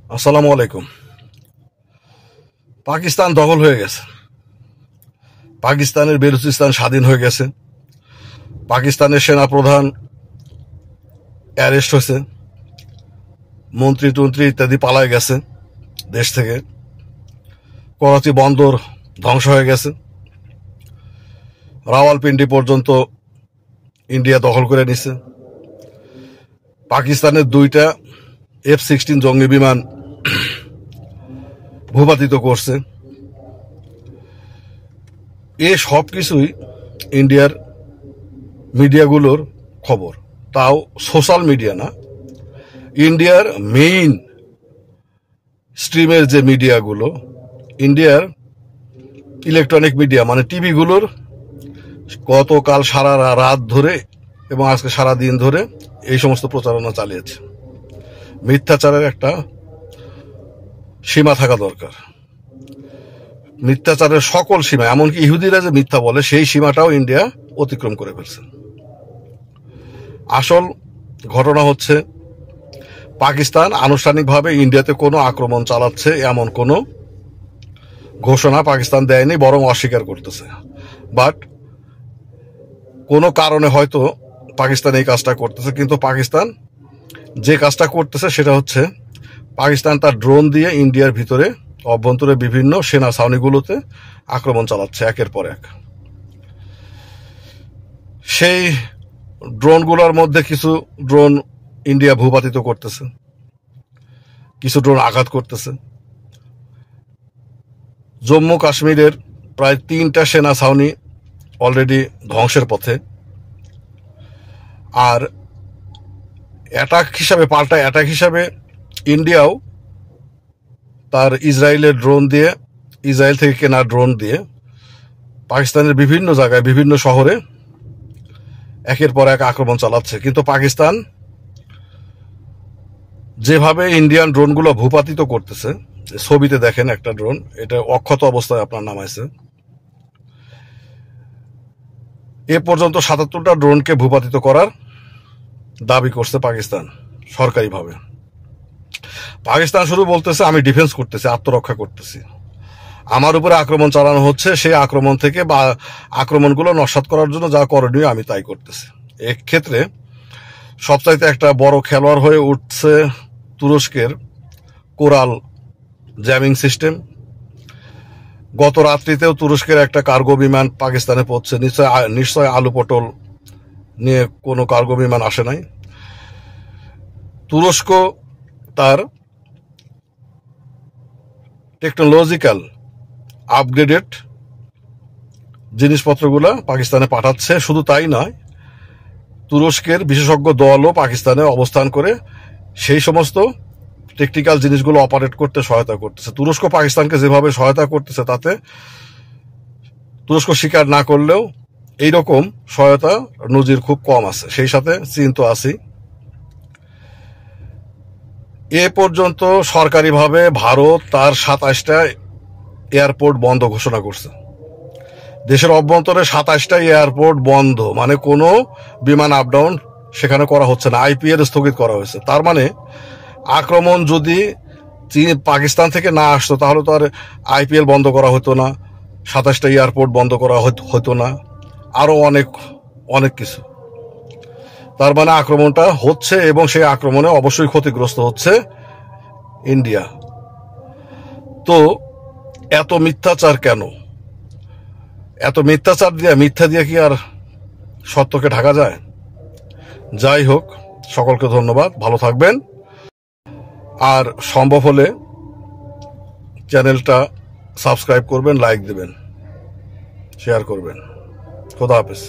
আসসালামু আলাইকুম। পাকিস্তান দখল হয়ে গেছে। পাকিস্তানের বেলুচিস্তান স্বাধীন হয়ে গেছে। পাকিস্তানের সেনাপ্রধান অ্যারেস্ট হয়েছে, মন্ত্রী টন্ত্রী ইত্যাদি পালায় গেছে দেশ থেকে। করাচি বন্দর ধ্বংস হয়ে গেছে। রাওয়ালপিন্ডি পর্যন্ত ইন্ডিয়া দখল করে নিছে। পাকিস্তানের 2টা F-16 জঙ্গি বিমান ভূপাতিত করছে। এ সব কিছুই ইন্ডিয়ার মিডিয়াগুলোর খবর, তাও সোশ্যাল মিডিয়া না। ইন্ডিয়ার মেইন স্ট্রিমের যে মিডিয়াগুলো, ইন্ডিয়ার ইলেকট্রনিক মিডিয়া মানে টিভিগুলোর গতকাল সারা রাত ধরে এবং আজকে সারা দিন ধরে এই সমস্ত প্রচারণা চালিয়েছে। মিথ্যাচারের একটা সীমা থাকা দরকার। মিথ্যাচারের সকল সীমা, এমনকি ইহুদিরা যে মিথ্যা বলে সেই সীমাটাও ইন্ডিয়া অতিক্রম করে ফেলছে। আসল ঘটনা হচ্ছে, পাকিস্তান আনুষ্ঠানিকভাবে ইন্ডিয়াতে কোনো আক্রমণ চালাচ্ছে এমন কোনো ঘোষণা পাকিস্তান দেয়নি, বরং অস্বীকার করতেছে। বাট কোনো কারণে হয়তো পাকিস্তান এই কাজটা করতেছে, কিন্তু পাকিস্তান যে কাজটা করতেছে সেটা হচ্ছে, পাকিস্তান তার ড্রোন দিয়ে ইন্ডিয়ার ভিতরে অভ্যন্তরে বিভিন্ন সেনা ছাউনিগুলোতে আক্রমণ চালাচ্ছে একের পর এক। সেই ড্রোনগুলোর মধ্যে কিছু ড্রোন ইন্ডিয়া ভূপাতিত করতেছে, কিছু ড্রোন আঘাত করতেছে। জম্মু কাশ্মীরের প্রায় 3টা সেনা ছাউনি অলরেডি ধ্বংসের পথে। আর পাল্টা অ্যাটাক হিসাবে ইন্ডিয়াও তার ইসরায়েলের ড্রোন দিয়ে, ইসরায়েল থেকে কেনা ড্রোন দিয়ে পাকিস্তানের বিভিন্ন জায়গায় বিভিন্ন শহরে একের পর এক আক্রমণ চালাচ্ছে। কিন্তু পাকিস্তান যেভাবে ইন্ডিয়ান ড্রোনগুলো ভূপাতিত করতেছে, ছবিতে দেখেন একটা ড্রোন, এটা অক্ষত অবস্থায় আপনার নামাইছে। এ পর্যন্ত 77টা ড্রোনকে ভূপাতিত করার দাবি করছে পাকিস্তান সরকারিভাবে। পাকিস্তান শুধু বলতেছে আমি ডিফেন্স করতেছি, আত্মরক্ষা করতেছি, আমার উপরে আক্রমণ চালানো হচ্ছে, সেই আক্রমণ থেকে বা আক্রমণগুলো নস্যাৎ করার জন্য যা করণীয় আমি তাই করতেছি। এক্ষেত্রে সবচাইতে একটা বড় খেলোয়াড় হয়ে উঠছে তুরস্কের কোরাল জ্যামিং সিস্টেম। গত রাত্রিতেও তুরস্কের একটা কার্গো বিমান পাকিস্তানে পৌঁছে। নিশ্চয় আলু পটল নিয়ে কোনো কার্গো বিমান আসে নাই। তুরস্ক তার টেকনোলজিক্যাল আপগ্রেডেড জিনিসপত্রগুলো পাকিস্তানে পাঠাচ্ছে। শুধু তাই নয়, তুরস্কের বিশেষজ্ঞ দলও পাকিস্তানে অবস্থান করে সেই সমস্ত টেকনিক্যাল জিনিসগুলো অপারেট করতে সহায়তা করতেছে। তুরস্ক পাকিস্তানকে যেভাবে সহায়তা করতেছে তাতে তুরস্ক স্বীকার না করলেও এইরকম সহায়তা নজির খুব কম আছে। সেই সাথে চীন তো আছেই। এ পর্যন্ত সরকারিভাবে ভারত তার 27টা এয়ারপোর্ট বন্ধ ঘোষণা করছে। দেশের অভ্যন্তরে 27টা এয়ারপোর্ট বন্ধ, মানে কোনো বিমান আপডাউন সেখানে করা হচ্ছে না। IPL স্থগিত করা হয়েছে। তার মানে আক্রমণ যদি পাকিস্তান থেকে না আসতো তাহলে তো আর IPL বন্ধ করা হতো না, 27টা এয়ারপোর্ট বন্ধ করা হতো না, আরো অনেক কিছু। তার মানে আক্রমণটা হচ্ছে এবং সেই আক্রমণে অবশ্যই ক্ষতিগ্রস্ত হচ্ছে ইন্ডিয়া। তো এত মিথ্যাচার কেন? এত মিথ্যা দিয়ে কি আর সত্যকে ঢাকা যায়? যাই হোক, সকলকে ধন্যবাদ, ভালো থাকবেন। আর সম্ভব হলে চ্যানেলটা সাবস্ক্রাইব করবেন, লাইক দেবেন, শেয়ার করবেন। খোদা হাফেজ।